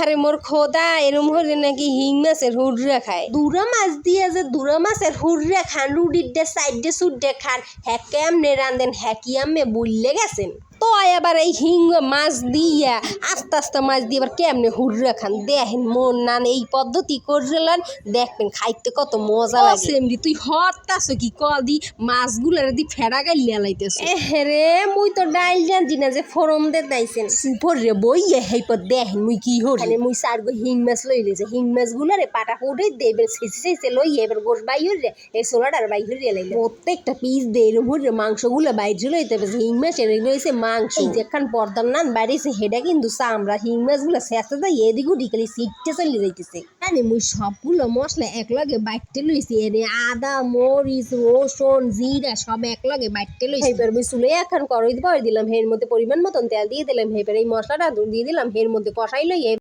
আরে মোর খোদা এরম হলে নাকি হিং মাছের হুড়রা খায়। দুরা মাছ দিয়ে যে দুরা মাছের হুড়রা খান, রুডির ডে সাইডে সুড্ডে খান, হ্যাঁ কেমনে রান্ধেন হ্যাঁ কি আম্মে বললে গেছেন। তো এবার এই হিং মাছ দিয়া আস্তে আস্তে মাছ দিয়ে এবার কেমনে হুড়রা খান দেখেন। মন নান এই পদ্ধতি করলেন দেখবেন খাইতে কত মজা লাগে। সেমনি তুই হতাছ কি কদি মাছগুলার দি ফেরা গাইলে লাইতেছ। রে মুই তো ডাইল জানছি না যে ফরম দে দাইছেন সুপর রে বই হেইপর দেখেন মুই কি হরি। মানে মুই সারগো হিং মাছ লইলেছে, হিং মাছগুলারে পাটা ফুটে দেবে শেষে লই এবার গোশ বাই হইরে এই সোলাটার বাই হইরে লাইলে প্রত্যেকটা পিস দে এরম হইরে মাংসগুলো বাইরে লইতে হবে। হিং মাছের রয়েছে মাংস যেখান পর্দার নান বাড়িছে হেডা কিন্তু চামড়া। হিং মাছগুলো শেষে দেয় এদিকে উঠিখালি সিটতে চলে যাইতেছে। মানে মুই সবগুলো মশলা একলগে বাইটতে লইছি, এনে আদা মরিচ রসুন জিরা সব একলগে বাইটতে লইছি। এবার মুই চুলে এখন করই দিলাম, এর মধ্যে পরিমাণ মতন তেল দিয়ে দিলাম, এবার এই মশলাটা দিয়ে দিলাম, এর মধ্যে কষাই লই।